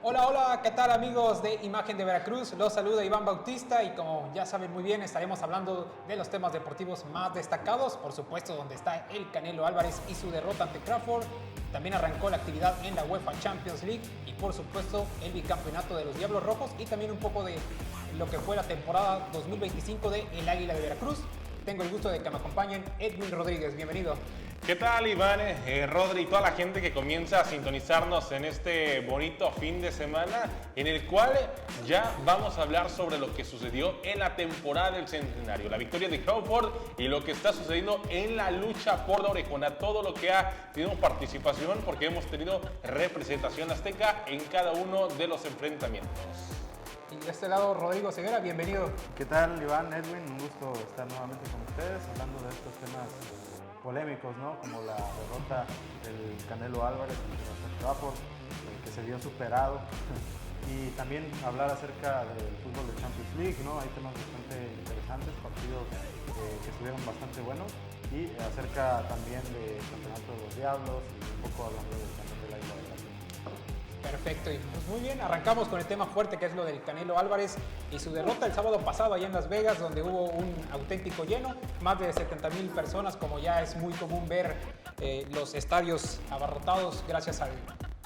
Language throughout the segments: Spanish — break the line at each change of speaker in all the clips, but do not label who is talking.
Hola, hola, ¿qué tal amigos de Imagen de Veracruz? Los saluda Iván Bautista y como ya saben muy bien estaremos hablando de los temas deportivos más destacados, por supuesto donde está el Canelo Álvarez y su derrota ante Crawford. También arrancó la actividad en la UEFA Champions League y por supuesto el bicampeonato de los Diablos Rojos y también un poco de lo que fue la temporada 2025 de El Águila de Veracruz. Tengo el gusto de que me acompañen Edwin Rodríguez, bienvenido.
¿Qué tal, Iván, Rodri y toda la gente que comienza a sintonizarnos en este bonito fin de semana en el cual ya vamos a hablar sobre lo que sucedió en la temporada del centenario, la victoria de Crawford y lo que está sucediendo en la lucha por la orejona, todo lo que ha tenido participación porque hemos tenido representación azteca en cada uno de los enfrentamientos.
Y de este lado, Rodrigo Ceguera, bienvenido.
¿Qué tal, Iván, Edwin? Un gusto estar nuevamente con ustedes hablando de estos temas polémicos, ¿no? Como la derrota del Canelo Álvarez contra Crawford, que se vio superado. Y también hablar acerca del fútbol de Champions League, ¿no? Hay temas bastante interesantes, partidos que estuvieron bastante buenos. Y acerca también del campeonato de los Diablos y un poco hablando del campeonato del Águila de Veracruz.
Perfecto, y pues muy bien, arrancamos con el tema fuerte que es lo del Canelo Álvarez y su derrota el sábado pasado allá en Las Vegas, donde hubo un auténtico lleno, más de 70,000 personas, como ya es muy común ver los estadios abarrotados gracias al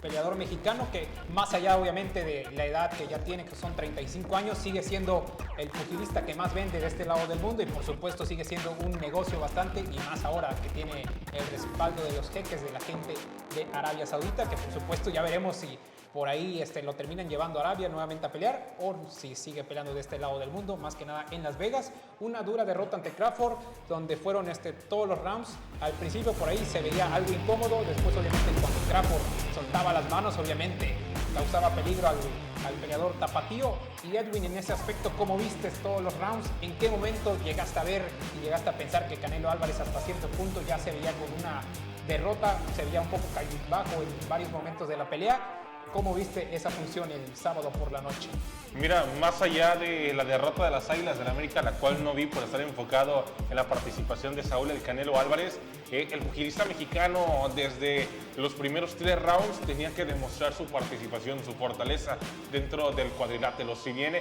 peleador mexicano, que más allá obviamente de la edad que ya tiene, que son 35 años, sigue siendo el pugilista que más vende de este lado del mundo y por supuesto sigue siendo un negocio bastante, y más ahora que tiene el respaldo de los jeques de la gente de Arabia Saudita, que por supuesto ya veremos si por ahí lo terminan llevando a Arabia nuevamente a pelear o si sigue peleando de este lado del mundo, más que nada en Las Vegas. Una dura derrota ante Crawford, donde fueron todos los rounds. Al principio por ahí se veía algo incómodo, después obviamente cuando Crawford soltaba las manos, obviamente causaba peligro al peleador tapatío. Y Edwin, en ese aspecto, ¿cómo viste todos los rounds? ¿En qué momento llegaste a ver y llegaste a pensar que Canelo Álvarez hasta cierto punto ya se veía con una derrota, se veía un poco cabizbajo en varios momentos de la pelea? ¿Cómo viste esa función el sábado por la noche?
Mira, más allá de la derrota de las Águilas del América, la cual no vi por estar enfocado en la participación de Saúl El Canelo Álvarez, el pugilista mexicano desde los primeros 3 rounds tenía que demostrar su participación, su fortaleza dentro del cuadrilátero. Si bien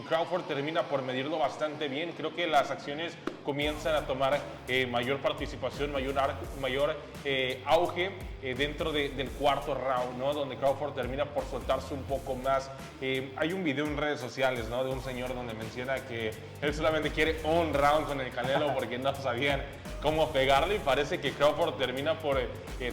Crawford termina por medirlo bastante bien, creo que las acciones comienzan a tomar mayor participación, mayor auge dentro del cuarto round, ¿no? Donde Crawford termina por soltarse un poco más. Hay un video en redes sociales, ¿no? De un señor donde menciona que él solamente quiere un round con el Canelo porque no sabían cómo pegarle, y parece que Crawford termina por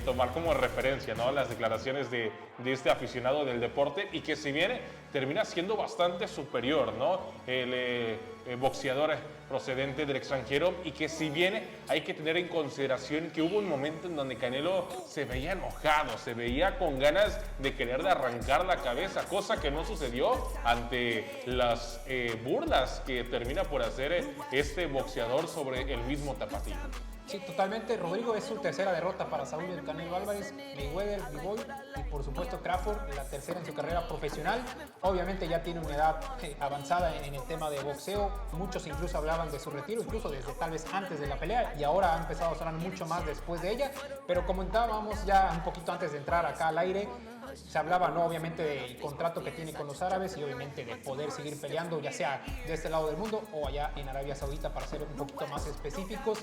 tomar como referencia, ¿no? Las declaraciones de este aficionado del deporte, y que si bien termina siendo bastante superior, ¿no? El boxeador procedente del extranjero, y que si bien hay que tener en consideración que hubo un momento en donde Canelo se veía enojado, se veía con ganas de querer de arrancar la cabeza, cosa que no sucedió ante las burlas que termina por hacer este boxeador sobre el mismo tapatío.
Sí, totalmente. Rodrigo, es su tercera derrota para Saúl El Canelo Álvarez, Mayweather, B-Boy y por supuesto Crawford, la tercera en su carrera profesional. Obviamente ya tiene una edad avanzada en el tema de boxeo. Muchos incluso hablaban de su retiro, incluso desde tal vez antes de la pelea, y ahora ha empezado a sonar mucho más después de ella. Pero comentábamos ya un poquito antes de entrar acá al aire, se hablaba, ¿no? Obviamente del contrato que tiene con los árabes y obviamente de poder seguir peleando, ya sea de este lado del mundo o allá en Arabia Saudita, para ser un poquito más específicos.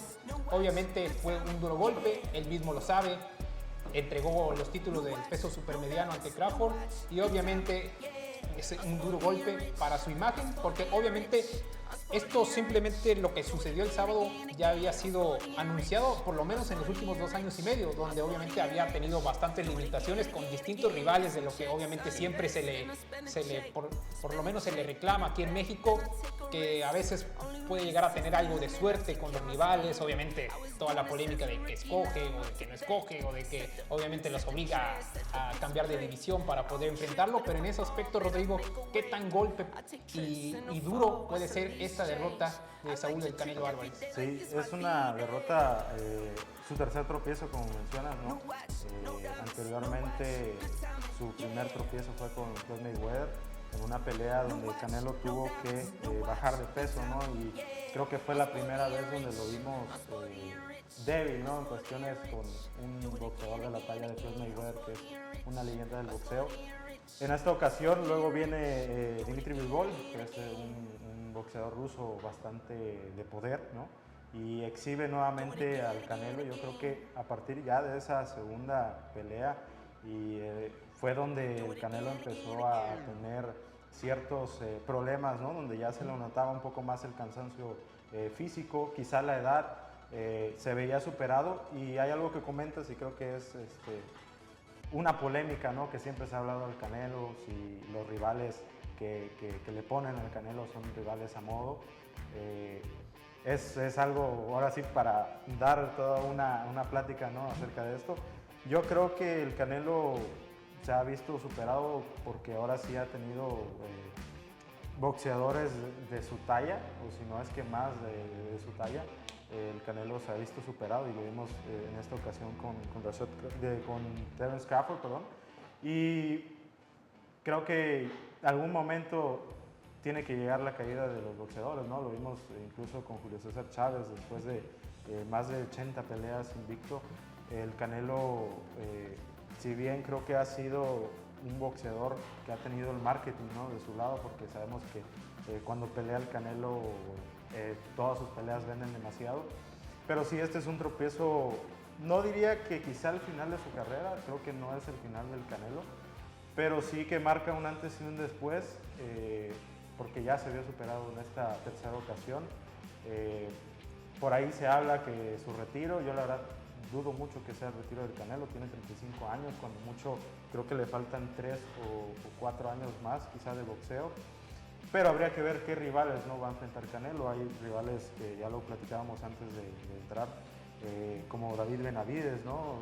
Obviamente fue un duro golpe, él mismo lo sabe, entregó los títulos del peso supermediano ante Crawford y obviamente es un duro golpe para su imagen, porque obviamente esto simplemente lo que sucedió el sábado ya había sido anunciado por lo menos en los últimos 2 años y medio, donde obviamente había tenido bastantes limitaciones con distintos rivales, de lo que obviamente siempre por lo menos se le reclama aquí en México, que a veces puede llegar a tener algo de suerte con los rivales, obviamente toda la polémica de que escoge o de que no escoge, o de que obviamente los obliga a cambiar de división para poder enfrentarlo. Pero en ese aspecto, Rodrigo, ¿qué tan golpe y duro puede ser esta derrota de Saúl El Canelo Álvarez?
Sí, es una derrota, su tercer tropiezo, como mencionas, ¿no? Anteriormente su primer tropiezo fue con Floyd Mayweather, en una pelea donde Canelo tuvo que bajar de peso, ¿no? Y creo que fue la primera vez donde lo vimos débil, ¿no? En cuestiones con un boxeador de la talla de Floyd Mayweather, que es una leyenda del boxeo. En esta ocasión luego viene Dmitry Bivol, que es un boxeador ruso bastante de poder, ¿no? Y exhibe nuevamente al Canelo. Yo creo que a partir ya de esa segunda pelea fue donde el Canelo empezó a tener ciertos problemas, ¿no? Donde ya se le notaba un poco más el cansancio físico, quizá la edad se veía superado. Y hay algo que comentas y creo que es una polémica, ¿no? Que siempre se ha hablado del Canelo, si los rivales que le ponen al Canelo son rivales a modo. Es algo, ahora sí, para dar toda una plática, ¿no? Acerca de esto. Yo creo que el Canelo se ha visto superado porque ahora sí ha tenido boxeadores de su talla, o si no es que más de su talla. El Canelo se ha visto superado y lo vimos en esta ocasión con Terence Crawford, perdón. Y creo que en algún momento tiene que llegar la caída de los boxeadores, ¿no? Lo vimos incluso con Julio César Chávez, después de más de 80 peleas invicto. El Canelo, si bien creo que ha sido un boxeador que ha tenido el marketing, ¿no? De su lado, porque sabemos que cuando pelea el Canelo, todas sus peleas venden demasiado. Pero sí, este es un tropiezo, no diría que quizá el final de su carrera, creo que no es el final del Canelo, pero sí que marca un antes y un después, porque ya se vio superado en esta tercera ocasión. Por ahí se habla que su retiro, yo la verdad dudo mucho que sea el retiro del Canelo, tiene 35 años, cuando mucho creo que le faltan 3 o 4 años más quizá de boxeo. Pero habría que ver qué rivales no va a enfrentar Canelo. Hay rivales que ya lo platicábamos antes de entrar, como David Benavides, ¿no?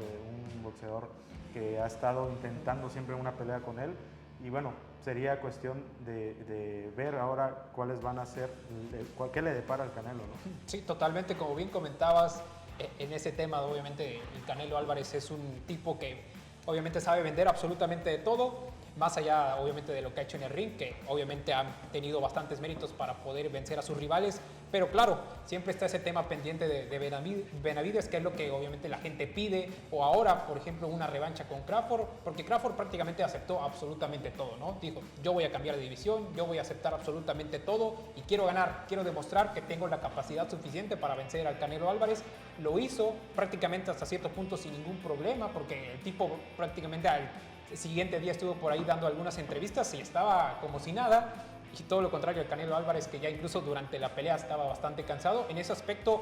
Un boxeador que ha estado intentando siempre una pelea con él. Y bueno, sería cuestión de ver ahora cuáles van a ser, qué le depara al Canelo, ¿no?
Sí, totalmente, como bien comentabas, en ese tema, obviamente el Canelo Álvarez es un tipo que obviamente sabe vender absolutamente de todo, más allá obviamente de lo que ha hecho en el ring, que obviamente han tenido bastantes méritos para poder vencer a sus rivales, pero claro, siempre está ese tema pendiente de Benavides, que es lo que obviamente la gente pide, o ahora, por ejemplo, una revancha con Crawford, porque Crawford prácticamente aceptó absolutamente todo, ¿no? Dijo, yo voy a cambiar de división, yo voy a aceptar absolutamente todo y quiero ganar, quiero demostrar que tengo la capacidad suficiente para vencer al Canelo Álvarez. Lo hizo prácticamente hasta cierto punto sin ningún problema, porque el tipo prácticamente al siguiente día estuvo por ahí dando algunas entrevistas y estaba como si nada, y todo lo contrario el Canelo Álvarez, que ya incluso durante la pelea estaba bastante cansado. En ese aspecto,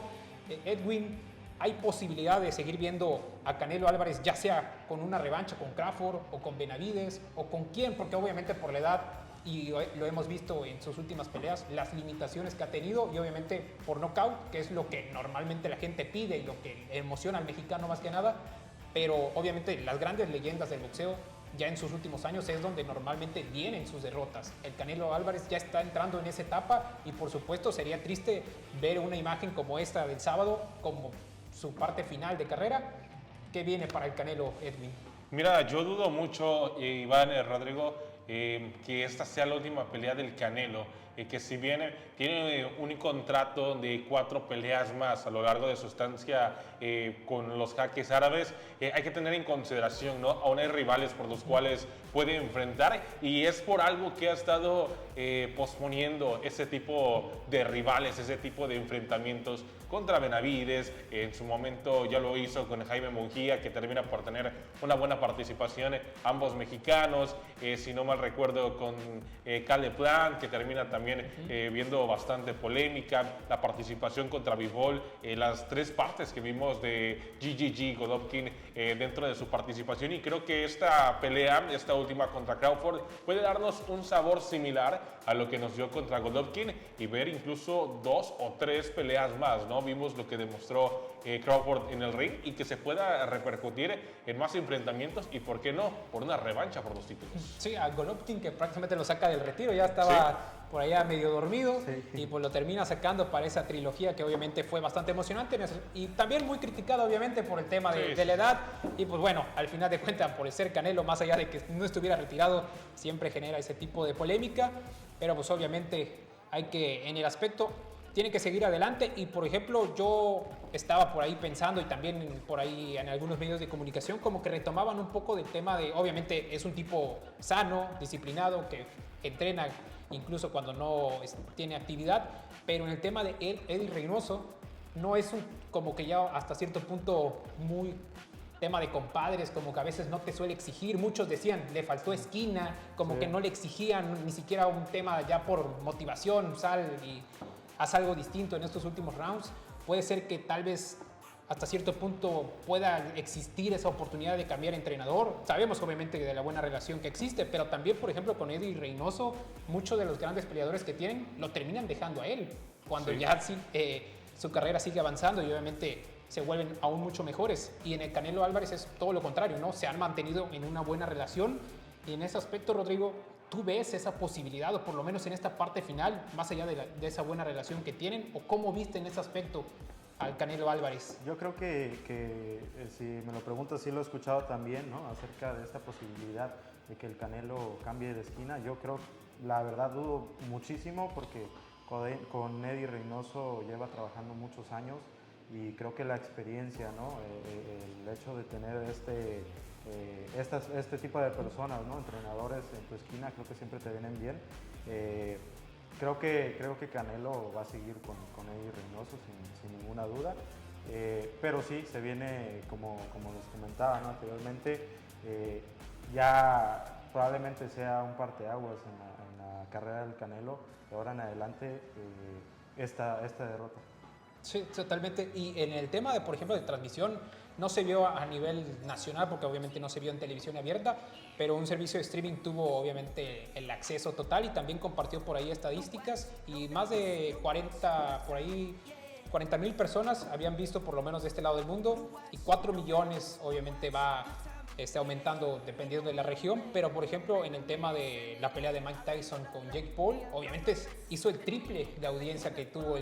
Edwin, ¿hay posibilidad de seguir viendo a Canelo Álvarez ya sea con una revancha con Crawford o con Benavides o con quién? Porque obviamente por la edad, y lo hemos visto en sus últimas peleas, las limitaciones que ha tenido, y obviamente por nocaut, que es lo que normalmente la gente pide y lo que emociona al mexicano más que nada. Pero obviamente las grandes leyendas del boxeo ya en sus últimos años es donde normalmente vienen sus derrotas. El Canelo Álvarez ya está entrando en esa etapa y por supuesto sería triste ver una imagen como esta del sábado como su parte final de carrera. ¿Qué viene para el Canelo, Edwin?
Mira, yo dudo mucho, Iván, Rodrigo, que esta sea la última pelea del Canelo. Que si bien tiene un contrato de 4 peleas más a lo largo de su estancia con los Jaques Árabes, hay que tener en consideración, ¿no? Aún hay rivales por los cuales puede enfrentar y es por algo que ha estado posponiendo ese tipo de rivales, ese tipo de enfrentamientos contra Benavides. En su momento ya lo hizo con Jaime Munguía, que termina por tener una buena participación, ambos mexicanos. Si no mal recuerdo, con Caleb Plant, que termina también viendo bastante polémica, la participación contra Bivol, las 3 partes que vimos de Golovkin dentro de su participación, y creo que esta pelea, esta última contra Crawford, puede darnos un sabor similar a lo que nos dio contra Golovkin y ver incluso 2 o 3 peleas más, ¿no? Vimos lo que demostró Crawford en el ring y que se pueda repercutir en más enfrentamientos y, ¿por qué no?, por una revancha por los títulos.
Sí, a Golovkin, que prácticamente lo saca del retiro, ya estaba por allá medio dormido, y pues lo termina sacando para esa trilogía que obviamente fue bastante emocionante y también muy criticada obviamente por el tema de la edad, y pues bueno, al final de cuentas por el ser Canelo, más allá de que no estuviera retirado, siempre genera ese tipo de polémica, pero pues obviamente hay que, en el aspecto tiene que seguir adelante y, por ejemplo, yo estaba por ahí pensando y también por ahí en algunos medios de comunicación como que retomaban un poco del tema de, obviamente es un tipo sano, disciplinado, que entrena incluso cuando no tiene actividad, pero en el tema de Eddie Reynoso no es como que ya hasta cierto punto muy tema de compadres, como que a veces no te suele exigir. Muchos decían, le faltó esquina, como que no le exigían ni siquiera un tema ya por motivación, sal y haz algo distinto en estos últimos rounds. Puede ser que tal vez hasta cierto punto pueda existir esa oportunidad de cambiar entrenador. Sabemos obviamente de la buena relación que existe, pero también, por ejemplo, con Eddie Reynoso, muchos de los grandes peleadores que tienen lo terminan dejando a él, cuando ya su carrera sigue avanzando y obviamente se vuelven aún mucho mejores. Y en el Canelo Álvarez es todo lo contrario, ¿no? Se han mantenido en una buena relación y en ese aspecto, Rodrigo, ¿tú ves esa posibilidad, o por lo menos en esta parte final, más allá de esa buena relación que tienen? ¿O cómo viste en ese aspecto al Canelo Álvarez?
Yo creo que si me lo preguntas, sí lo he escuchado también, ¿no? Acerca de esta posibilidad de que el Canelo cambie de esquina. Yo creo, la verdad, dudo muchísimo porque con Eddie Reynoso lleva trabajando muchos años y creo que la experiencia, ¿no? El hecho de tener este tipo de personas, ¿no? Entrenadores en tu esquina, creo que siempre te vienen bien. Creo que Canelo va a seguir con Eddie Reynoso sin ninguna duda, pero sí, se viene, como les comentaba, ¿no? Anteriormente, ya probablemente sea un parteaguas en la carrera del Canelo, de ahora en adelante, esta derrota.
Sí, totalmente. Y en el tema de, por ejemplo, de transmisión, no se vio a nivel nacional porque obviamente no se vio en televisión abierta, pero un servicio de streaming tuvo obviamente el acceso total y también compartió por ahí estadísticas y más de 40,000 personas habían visto por lo menos de este lado del mundo y 4 millones obviamente va aumentando dependiendo de la región, pero por ejemplo en el tema de la pelea de Mike Tyson con Jake Paul, obviamente hizo el triple de audiencia que tuvo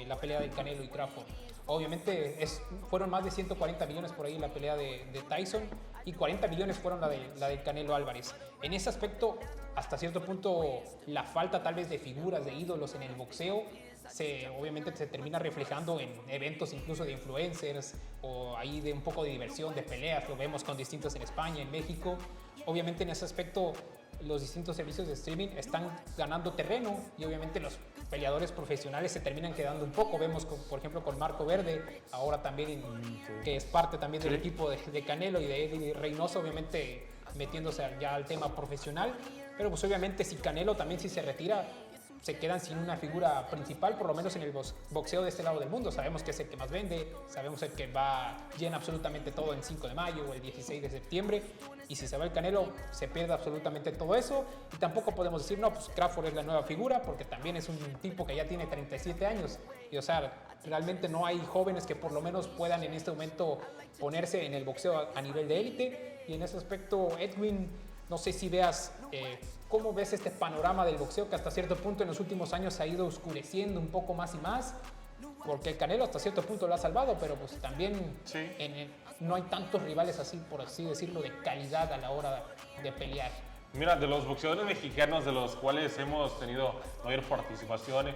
la pelea del Canelo y Crawford. Obviamente fueron más de 140 millones por ahí la pelea de Tyson y 40 millones fueron la del Canelo Álvarez. En ese aspecto, hasta cierto punto, la falta tal vez de figuras, de ídolos en el boxeo, obviamente se termina reflejando en eventos incluso de influencers o ahí de un poco de diversión, de peleas, lo vemos con distintos en España, en México. Obviamente en ese aspecto los distintos servicios de streaming están ganando terreno y obviamente los peleadores profesionales se terminan quedando un poco. Vemos, por ejemplo, con Marco Verde, ahora también, que es parte también del equipo de Canelo y de Eddie Reynoso, obviamente metiéndose ya al tema profesional. Pero pues obviamente si Canelo también si se retira, se quedan sin una figura principal, por lo menos en el boxeo de este lado del mundo. Sabemos que es el que más vende, sabemos el que llena absolutamente todo en 5 de mayo o el 16 de septiembre. Y si se va el Canelo, se pierde absolutamente todo eso. Y tampoco podemos decir, no, pues Crawford es la nueva figura, porque también es un tipo que ya tiene 37 años. Y o sea, realmente no hay jóvenes que por lo menos puedan en este momento ponerse en el boxeo a nivel de élite. Y en ese aspecto, Edwin, no sé si veas, ¿cómo ves este panorama del boxeo que hasta cierto punto en los últimos años se ha ido oscureciendo un poco más y más? Porque el Canelo hasta cierto punto lo ha salvado, pero pues también no hay tantos rivales así, por así decirlo, de calidad a la hora de pelear.
Mira, de los boxeadores mexicanos de los cuales hemos tenido mayor participación,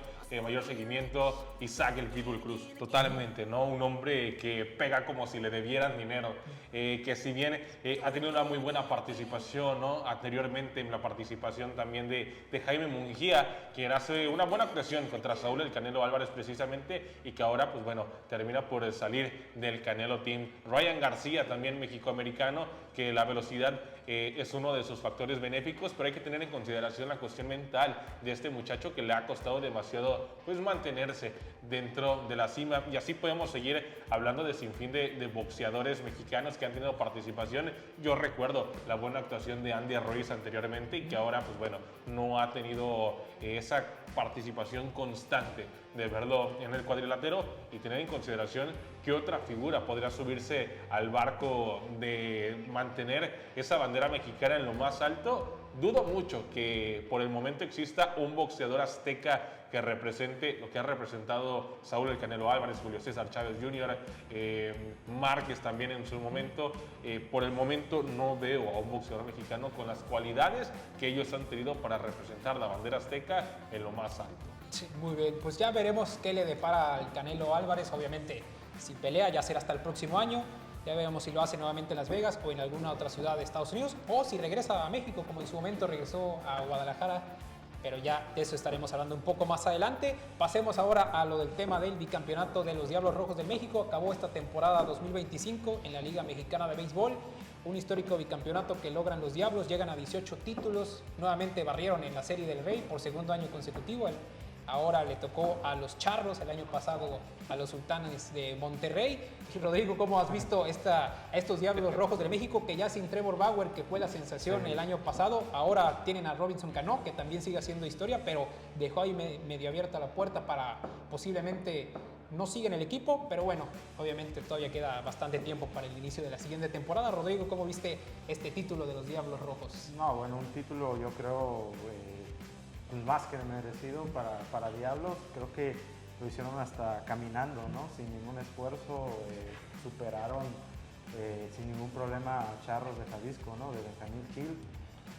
mayor seguimiento, Isaac el Pitbull Cruz, totalmente, ¿no? Un hombre que pega como si le debieran dinero, que si bien ha tenido una muy buena participación, ¿no? Anteriormente en la participación también de Jaime Mungía, quien hace una buena actuación contra Saúl el Canelo Álvarez precisamente y que ahora, pues bueno, termina por salir del Canelo Team. Ryan García, también mexicoamericano, que la velocidad es uno de sus factores benéficos, pero hay que tener en consideración la cuestión mental de este muchacho que le ha costado demasiado pues mantenerse dentro de la cima, y así podemos seguir hablando de sinfín de boxeadores mexicanos que han tenido participación. Yo recuerdo la buena actuación de Andy Ruiz anteriormente y que ahora pues bueno no ha tenido esa participación constante de verlo en el cuadrilátero, y tener en consideración que otra figura podría subirse al barco de mantener esa bandera mexicana en lo más alto. Dudo mucho que por el momento exista un boxeador azteca que represente lo que ha representado Saúl el Canelo Álvarez, Julio César Chávez Jr., Márquez también en su momento. Por el momento no veo a un boxeador mexicano con las cualidades que ellos han tenido para representar la bandera azteca en lo más alto.
Sí, muy bien, pues ya veremos qué le depara al Canelo Álvarez. Obviamente, si pelea ya será hasta el próximo año. Ya veremos si lo hace nuevamente en Las Vegas o en alguna otra ciudad de Estados Unidos, o si regresa a México, como en su momento regresó a Guadalajara. Pero ya de eso estaremos hablando un poco más adelante. Pasemos ahora a lo del tema del bicampeonato de los Diablos Rojos del México. Acabó esta temporada 2025 en la Liga Mexicana de Béisbol. Un histórico bicampeonato que logran los Diablos. Llegan a 18 títulos. Nuevamente barrieron en la Serie del Rey por segundo año consecutivo. Ahora le tocó a los Charros, el año pasado a los Sultanes de Monterrey. Y Rodrigo, ¿cómo has visto a estos Diablos Rojos de México que ya sin Trevor Bauer, que fue la sensación el año pasado, ahora tienen a Robinson Cano, que también sigue haciendo historia, pero dejó ahí medio abierta la puerta para posiblemente no siga en el equipo? Pero bueno, obviamente todavía queda bastante tiempo para el inicio de la siguiente temporada. Rodrigo, ¿cómo viste este título de los Diablos Rojos?
No, bueno, un título yo creo más que merecido para Diablos. Creo que lo hicieron hasta caminando, ¿no? Sin ningún esfuerzo, superaron sin ningún problema a Charros de Jalisco, ¿no? De Benjamín Gil,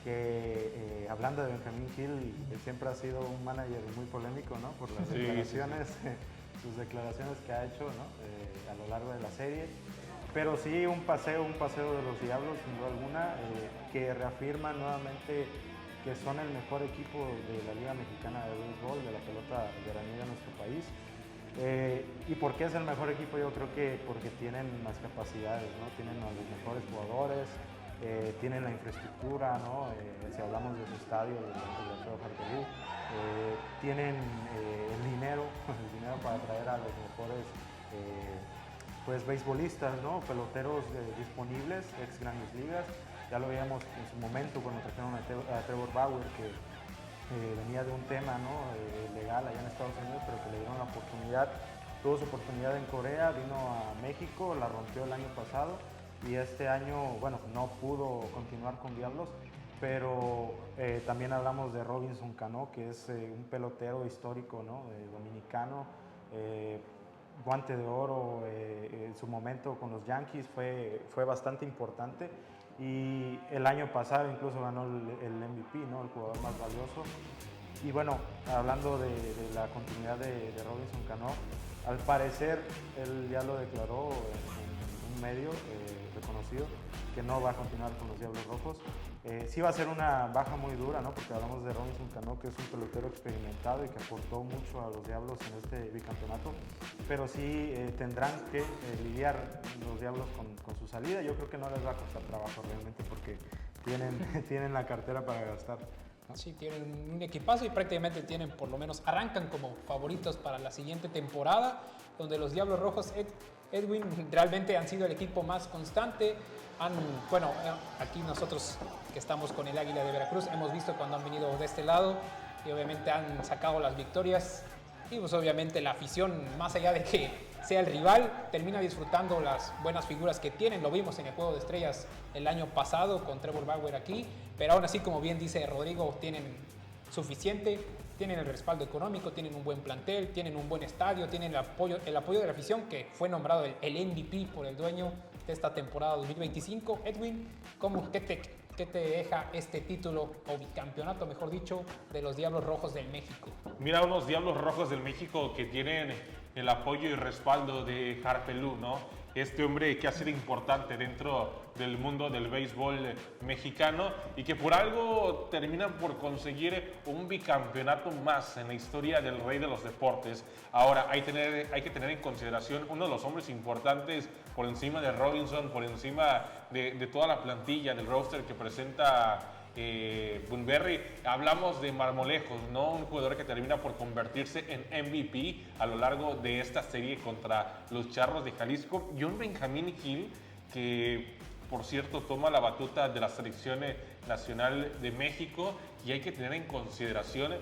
que hablando de Benjamín Gil, siempre ha sido un manager muy polémico, ¿no? Por las declaraciones, sus declaraciones que ha hecho, ¿no? A lo largo de la serie. Pero sí un paseo de los Diablos, sin duda alguna, que reafirma nuevamente que son el mejor equipo de la Liga Mexicana de Béisbol, de la pelota veranera en nuestro país. ¿Y por qué es el mejor equipo? Yo creo que porque tienen las capacidades, ¿no? Tienen a los mejores jugadores, tienen la infraestructura, ¿no? Si hablamos de su estadio, el Alfredo Harpelú, tienen el dinero para traer a los mejores pues beisbolistas, ¿no? Peloteros disponibles, ex Grandes Ligas. Ya lo veíamos en su momento cuando trajeron a Trevor Bauer, que venía de un tema, ¿no? Legal allá en Estados Unidos, pero que le dieron la oportunidad. Tuvo su oportunidad en Corea, vino a México, la rompió el año pasado y este año, bueno, no pudo continuar con Diablos, pero también hablamos de Robinson Cano, que es un pelotero histórico, ¿no? Dominicano, guante de oro, en su momento con los Yankees fue bastante importante. Y el año pasado incluso ganó el MVP, ¿no? El jugador más valioso. Y bueno, hablando de la continuidad de Robinson Cano, al parecer él ya lo declaró en un medio reconocido que no va a continuar con los Diablos Rojos. Sí va a ser una baja muy dura, ¿no? Porque hablamos de Robinson Cano, que es un pelotero experimentado y que aportó mucho a los Diablos en este bicampeonato, pero sí tendrán que lidiar los Diablos con su salida. Yo creo que no les va a costar trabajo realmente porque tienen la cartera para gastar.
Sí, tienen un equipazo y prácticamente tienen, por lo menos, arrancan como favoritos para la siguiente temporada, donde los Diablos Rojos, Edwin, realmente han sido el equipo más constante. Bueno, aquí nosotros que estamos con el Águila de Veracruz, hemos visto cuando han venido de este lado y obviamente han sacado las victorias. Y pues obviamente la afición, más allá de que sea el rival, termina disfrutando las buenas figuras que tienen. Lo vimos en el Juego de Estrellas el año pasado con Trevor Bauer aquí, pero aún así, como bien dice Rodrigo, tienen suficiente, tienen el respaldo económico, tienen un buen plantel, tienen un buen estadio, tienen el apoyo de la afición, que fue nombrado el MVP por el dueño de esta temporada 2025. Edwin, ¿qué te deja este título o bicampeonato, mejor dicho, de los Diablos Rojos del México?
Mira, unos Diablos Rojos del México que tienen el apoyo y respaldo de Harpelú, ¿no? Este hombre que ha sido importante dentro del mundo del béisbol mexicano y que por algo terminan por conseguir un bicampeonato más en la historia del rey de los deportes. Ahora, hay que tener en consideración uno de los hombres importantes por encima de Robinson, por encima de toda la plantilla del roster que presenta Bunberry. Hablamos de Marmolejos, ¿no? Un jugador que termina por convertirse en MVP a lo largo de esta serie contra los Charros de Jalisco, y un Benjamín Gil que, por cierto, toma la batuta de la selección nacional de México, y hay que tener en consideración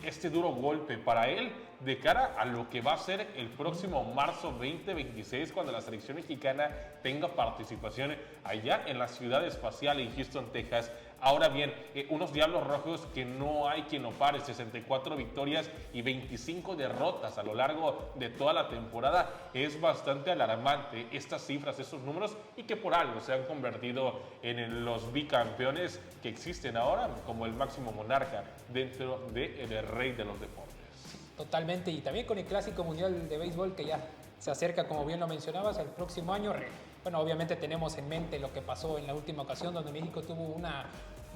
este duro golpe para él de cara a lo que va a ser el próximo marzo 2026, cuando la selección mexicana tenga participación allá en la ciudad espacial en Houston, Texas. Ahora bien, unos Diablos Rojos que no hay quien lo pare, 64 victorias y 25 derrotas a lo largo de toda la temporada. Es bastante alarmante estas cifras, estos números, y que por algo se han convertido en los bicampeones que existen ahora como el máximo monarca dentro del rey de los deportes.
Totalmente, y también con el Clásico Mundial de Béisbol que ya se acerca, como bien lo mencionabas, el próximo año. Bueno, obviamente tenemos en mente lo que pasó en la última ocasión donde México tuvo una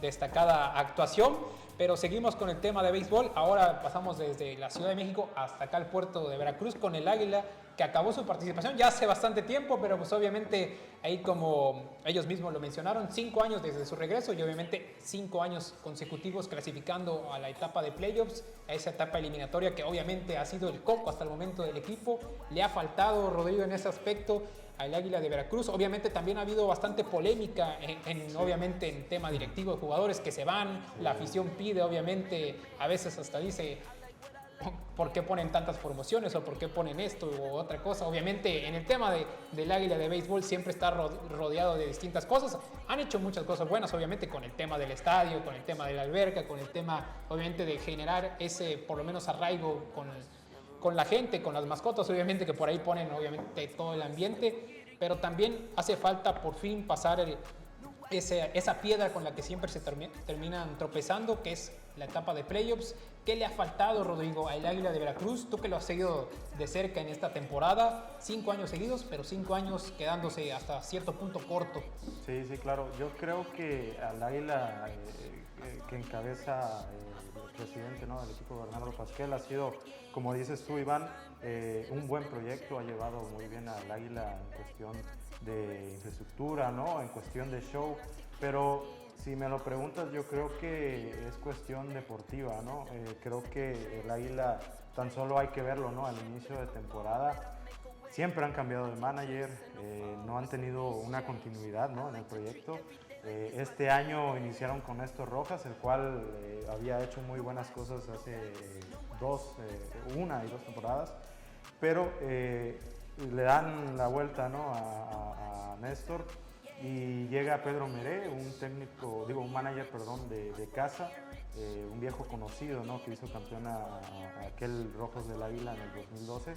destacada actuación, pero seguimos con el tema de béisbol. Ahora pasamos desde la Ciudad de México hasta acá al puerto de Veracruz con el Águila, que acabó su participación ya hace bastante tiempo, pero pues obviamente ahí, como ellos mismos lo mencionaron, 5 años desde su regreso y obviamente 5 años consecutivos clasificando a la etapa de playoffs, a esa etapa eliminatoria que obviamente ha sido el coco hasta el momento del equipo. Le ha faltado, Rodrigo, en ese aspecto al Águila de Veracruz. Obviamente también ha habido bastante polémica obviamente en tema directivo de jugadores que se van, la afición pide, obviamente a veces hasta dice ¿por qué ponen tantas promociones o por qué ponen esto u otra cosa? Obviamente en el tema del Águila de béisbol siempre está rodeado de distintas cosas. Han hecho muchas cosas buenas, obviamente, con el tema del estadio, con el tema de la alberca, con el tema obviamente de generar ese por lo menos arraigo con la gente, con las mascotas, obviamente, que por ahí ponen obviamente todo el ambiente, pero también hace falta por fin pasar esa piedra con la que siempre se terminan tropezando, que es la etapa de playoffs. ¿Qué le ha faltado, Rodrigo, al Águila de Veracruz? Tú que lo has seguido de cerca en esta temporada, 5 años seguidos, pero 5 años quedándose hasta cierto punto corto.
Sí, sí, claro. Yo creo que al Águila que encabeza el presidente, ¿no?, del equipo, Bernardo Pasquel, ha sido, como dices tú, Iván, un buen proyecto. Ha llevado muy bien al Águila en cuestión de infraestructura, ¿no?, en cuestión de show, pero si me lo preguntas, yo creo que es cuestión deportiva, ¿no? Creo que el Águila, tan solo hay que verlo, ¿no?, al inicio de temporada, siempre han cambiado de manager, no han tenido una continuidad, ¿no?, en el proyecto. Este año iniciaron con Néstor Rojas, el cual había hecho muy buenas cosas hace 1 y 2 temporadas, pero le dan la vuelta, ¿no?, a Néstor, y llega Pedro Meré, un manager, perdón, de casa, un viejo conocido, ¿no?, que hizo campeón a aquel Rojos del Águila en el 2012.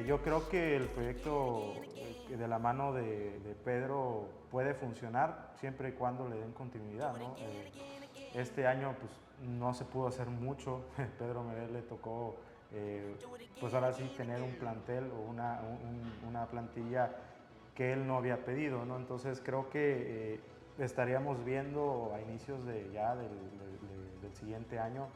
Yo creo que el proyecto de la mano de Pedro puede funcionar siempre y cuando le den continuidad, ¿no? Este año pues no se pudo hacer mucho. Pedro Meré le tocó pues ahora sí tener un plantel o una plantilla que él no había pedido, ¿no? Entonces creo que estaríamos viendo a inicios del siguiente año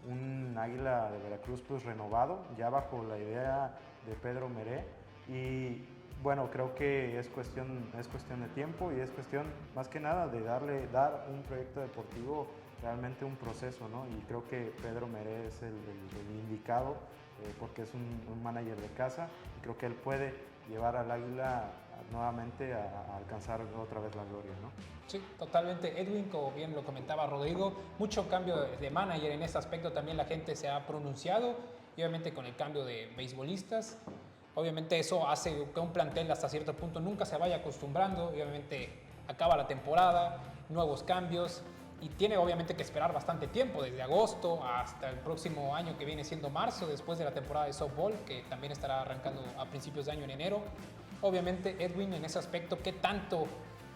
un Águila de Veracruz pues renovado, ya bajo la idea de Pedro Meré, y bueno, creo que es cuestión de tiempo y es cuestión más que nada de dar un proyecto deportivo realmente un proceso, ¿no? Y creo que Pedro Meré es el indicado porque es un manager de casa, y creo que él puede llevar al Águila nuevamente a alcanzar otra vez la gloria, ¿no?
Sí, totalmente. Edwin, como bien lo comentaba Rodrigo, mucho cambio de manager en este aspecto, también la gente se ha pronunciado, y obviamente con el cambio de beisbolistas, obviamente eso hace que un plantel hasta cierto punto nunca se vaya acostumbrando, y obviamente acaba la temporada, nuevos cambios, y tiene obviamente que esperar bastante tiempo, desde agosto hasta el próximo año que viene siendo marzo, después de la temporada de softball, que también estará arrancando a principios de año en enero. Obviamente, Edwin, en ese aspecto, ¿qué tanto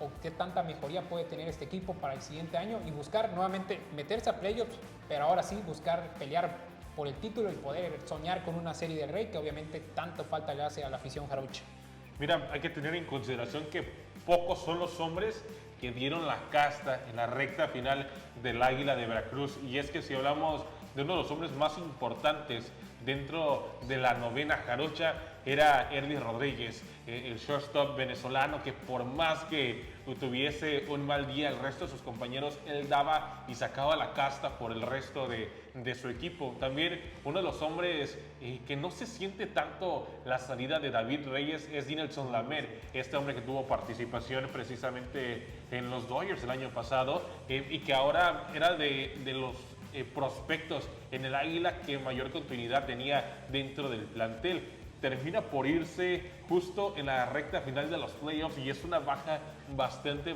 o qué tanta mejoría puede tener este equipo para el siguiente año y buscar nuevamente meterse a playoffs, pero ahora sí buscar pelear por el título y poder soñar con una serie del Rey que obviamente tanto falta le hace a la afición jarocha?
Mira, hay que tener en consideración que pocos son los hombres que dieron la casta en la recta final del Águila de Veracruz, y es que si hablamos de uno de los hombres más importantes dentro de la novena jarocha, era Erly Rodríguez, el shortstop venezolano, que por más que tuviese un mal día el resto de sus compañeros, él daba y sacaba la casta por el resto de su equipo. También uno de los hombres que no se siente tanto la salida de David Reyes es Dinelson Lamet, este hombre que tuvo participación precisamente en los Dodgers el año pasado y que ahora era de los prospectos en el Águila que mayor continuidad tenía dentro del plantel. Termina por irse justo en la recta final de los playoffs, y es una baja bastante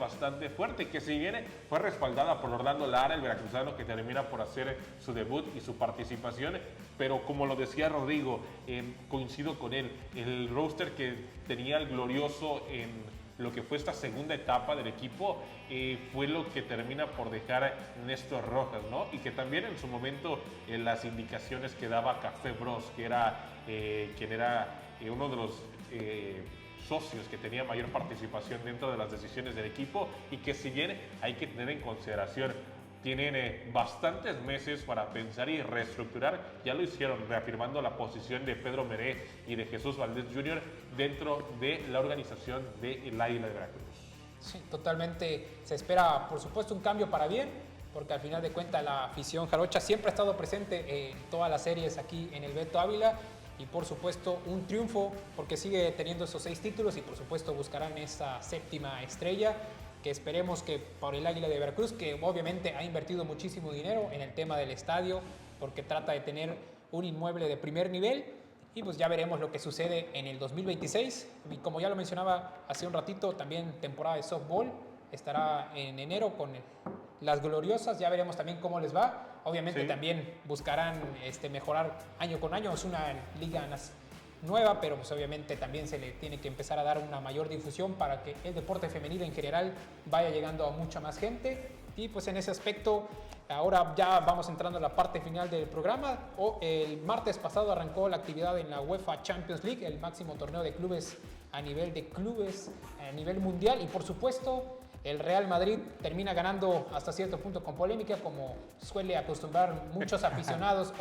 fuerte, que si bien fue respaldada por Orlando Lara, el veracruzano, que termina por hacer su debut y su participación, pero como lo decía Rodrigo, coincido con él, el roster que tenía el glorioso en lo que fue esta segunda etapa del equipo fue lo que termina por dejar Néstor Rojas, ¿no? Y que también en su momento las indicaciones que daba Café Bros, que era quien era uno de los socios que tenía mayor participación dentro de las decisiones del equipo, y que si bien hay que tener en consideración, tienen bastantes meses para pensar y reestructurar, ya lo hicieron, reafirmando la posición de Pedro Meré y de Jesús Valdés Jr. dentro de la organización del Águila de Veracruz.
Sí, totalmente. Se espera, por supuesto, un cambio para bien, porque al final de cuentas la afición jarocha siempre ha estado presente en todas las series aquí en el Beto Ávila, y por supuesto un triunfo, porque sigue teniendo esos 6 títulos y por supuesto buscarán esa 7ª estrella, que esperemos que por el Águila de Veracruz, que obviamente ha invertido muchísimo dinero en el tema del estadio, porque trata de tener un inmueble de primer nivel, y pues ya veremos lo que sucede en el 2026. Y como ya lo mencionaba hace un ratito, también temporada de softball estará en enero con las gloriosas, ya veremos también cómo les va. Obviamente sí, también buscarán mejorar año con año, es una liga nueva, pero pues obviamente también se le tiene que empezar a dar una mayor difusión para que el deporte femenil en general vaya llegando a mucha más gente. Y pues en ese aspecto, ahora ya vamos entrando a la parte final del programa. El martes pasado arrancó la actividad en la UEFA Champions League, el máximo torneo de clubes a nivel mundial, y por supuesto el Real Madrid termina ganando hasta cierto punto con polémica, como suele acostumbrar muchos aficionados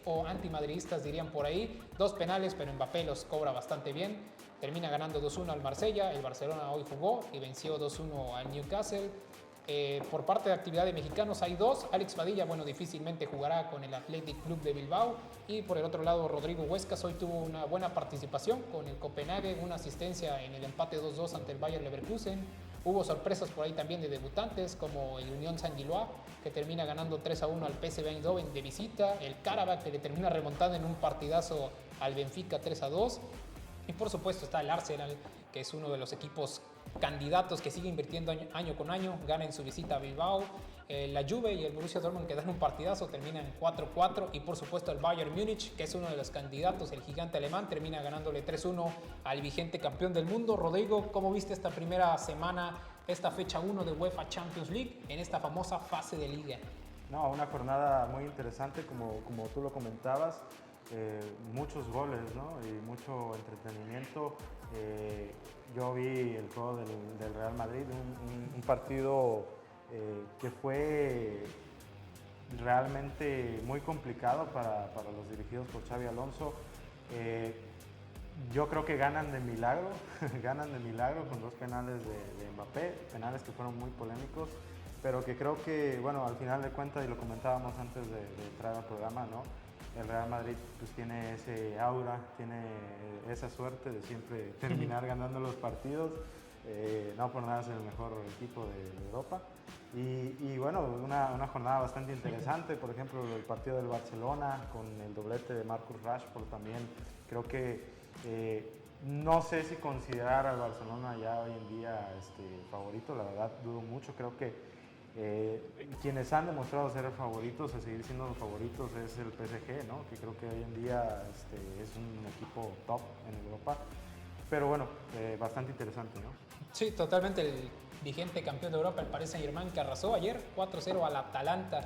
o antimadridistas dirían por ahí. 2 penales, pero Mbappé los cobra bastante bien. Termina ganando 2-1 al Marsella. El Barcelona hoy jugó y venció 2-1 al Newcastle. Por parte de actividad de mexicanos hay 2. Alex Padilla, bueno, difícilmente jugará con el Athletic Club de Bilbao. Y por el otro lado, Rodrigo Huescas hoy tuvo una buena participación con el Copenhague, una asistencia en el empate 2-2 ante el Bayer Leverkusen. Hubo sorpresas por ahí también de debutantes, como el Unión Saint-Gilloise, que termina ganando 3-1 al PSV Eindhoven de visita. El Karabakh, que le termina remontando en un partidazo al Benfica 3-2. Y por supuesto está el Arsenal, que es uno de los equipos candidatos que sigue invirtiendo año con año, gana en su visita a Bilbao. La Juve y el Borussia Dortmund, que dan un partidazo, terminan 4-4. Y por supuesto el Bayern Múnich, que es uno de los candidatos, el gigante alemán, termina ganándole 3-1 al vigente campeón del mundo. Rodrigo, ¿cómo viste esta primera semana, esta fecha 1 de UEFA Champions League en esta famosa fase de liga?
No, una jornada muy interesante, como tú lo comentabas. Muchos goles, ¿no? Y mucho entretenimiento. Yo vi el juego del Real Madrid, un partido que fue realmente muy complicado para los dirigidos por Xabi Alonso. Yo creo que ganan de milagro, con 2 penales de Mbappé, penales que fueron muy polémicos, pero que creo que, bueno, al final de cuentas, y lo comentábamos antes de entrar al programa, ¿no? El Real Madrid pues tiene ese aura, tiene esa suerte de siempre terminar ganando los partidos. No por nada es el mejor equipo de Europa. Y bueno, una jornada bastante interesante. Por ejemplo, el partido del Barcelona con el doblete de Marcus Rashford también. Creo que no sé si considerar al Barcelona ya hoy en día favorito. La verdad, dudo mucho. Creo que quienes han demostrado ser favoritos, a seguir siendo los favoritos, es el PSG, ¿no? Que creo que hoy en día es un equipo top en Europa. Pero bueno, bastante interesante, ¿no?
Sí, totalmente. El vigente campeón de Europa, el Paris Saint-Germain, que arrasó ayer 4-0 al Atalanta,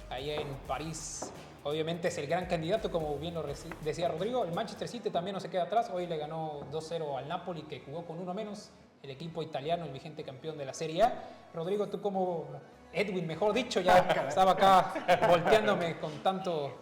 allá en París. Obviamente es el gran candidato, como bien lo decía Rodrigo. El Manchester City también no se queda atrás. Hoy le ganó 2-0 al Napoli, que jugó con 1 menos. El equipo italiano, el vigente campeón de la Serie A. Rodrigo, tú como Edwin, mejor dicho, ya estaba acá volteándome con tanto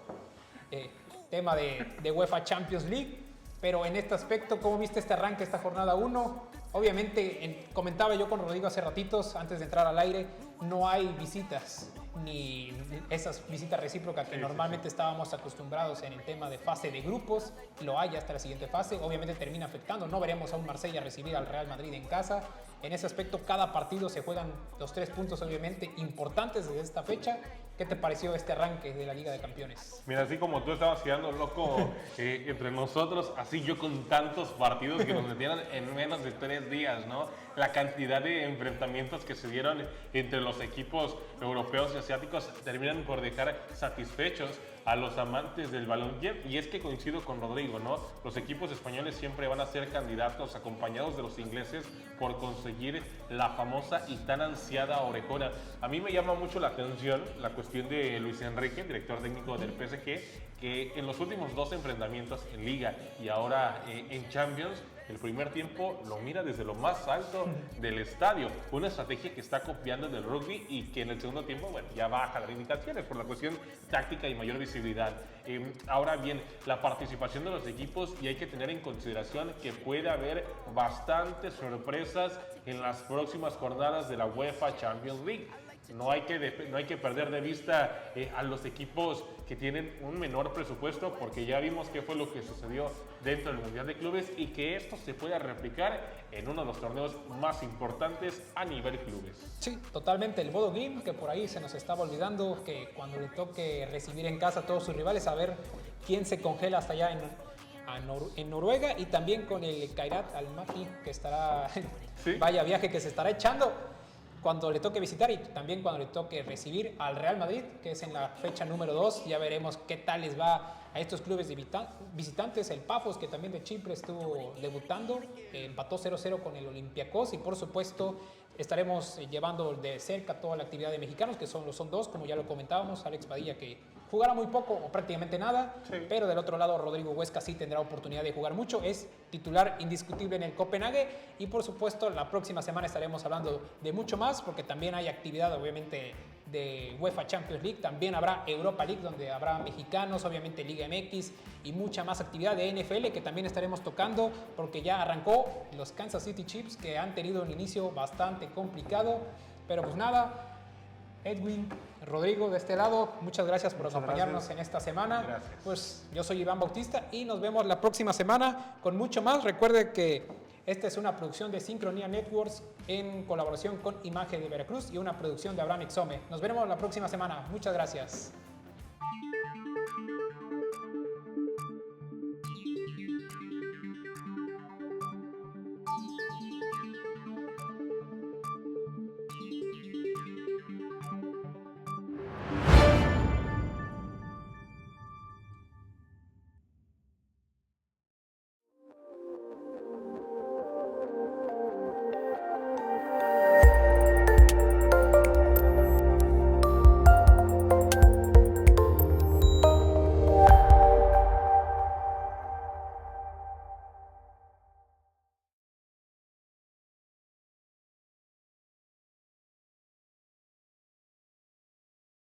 tema de UEFA Champions League. Pero en este aspecto, ¿cómo viste este arranque, esta jornada 1? Obviamente, comentaba yo con Rodrigo hace ratitos, antes de entrar al aire, no hay visitas, ni esas visitas recíprocas que normalmente estábamos acostumbrados en el tema de fase de grupos. Lo hay hasta la siguiente fase. Obviamente termina afectando. No veremos a un Marsella recibir al Real Madrid en casa. En ese aspecto, cada partido se juegan los 3 puntos, obviamente, importantes desde esta fecha. ¿Qué te pareció este arranque de la Liga de Campeones?
Mira, así como tú estabas quedando loco entre nosotros, así yo con tantos partidos que nos metieron en menos de 3 días, ¿no? La cantidad de enfrentamientos que se dieron entre los equipos europeos y asiáticos terminó terminan por dejar satisfechos a los amantes del balompié. Y es que coincido con Rodrigo, ¿no? Los equipos españoles siempre van a ser candidatos acompañados de los ingleses por conseguir la famosa y tan ansiada orejona. A mí me llama mucho la atención la cuestión de Luis Enrique, director técnico del PSG, que en los últimos 2 enfrentamientos en Liga y ahora en Champions, el primer tiempo lo mira desde lo más alto del estadio. Una estrategia que está copiando del rugby y que en el segundo tiempo, bueno, ya baja las limitaciones por la cuestión táctica y mayor visibilidad. Ahora bien, la participación de los equipos, y hay que tener en consideración que puede haber bastantes sorpresas en las próximas jornadas de la UEFA Champions League. No hay que perder de vista a los equipos que tienen un menor presupuesto, porque ya vimos qué fue lo que sucedió dentro del Mundial de Clubes y que esto se pueda replicar en uno de los torneos más importantes a nivel clubes.
Sí, totalmente. El Bodo Glimt, que por ahí se nos estaba olvidando, que cuando le toque recibir en casa a todos sus rivales, a ver quién se congela hasta allá en Noruega, y también con el Kairat Almaty, que estará,
¿Sí?
Vaya viaje que se estará echando cuando le toque visitar, y también cuando le toque recibir al Real Madrid, que es en la fecha número 2. Ya veremos qué tal les va a estos clubes de visitantes. El Pafos, que también de Chipre estuvo debutando, empató 0-0 con el Olympiacos, y por supuesto estaremos llevando de cerca toda la actividad de mexicanos, que son 2, como ya lo comentábamos. Alex Padilla, que jugará muy poco o prácticamente nada,
sí.
Pero del otro lado Rodrigo Huesca sí tendrá oportunidad de jugar mucho, es titular indiscutible en el Copenhague, y por supuesto la próxima semana estaremos hablando de mucho más, porque también hay actividad obviamente de UEFA Champions League, también habrá Europa League, donde habrá mexicanos, obviamente Liga MX y mucha más actividad de NFL que también estaremos tocando, porque ya arrancó los Kansas City Chiefs, que han tenido un inicio bastante complicado. Pero pues nada, Edwin, Rodrigo, de este lado, muchas gracias por acompañarnos en esta semana.
Gracias.
Pues yo soy Iván Bautista y nos vemos la próxima semana con mucho más. Recuerde que esta es una producción de Sincronía Networks en colaboración con Imagen de Veracruz y una producción de Abraham Exome. Nos veremos la próxima semana. Muchas gracias.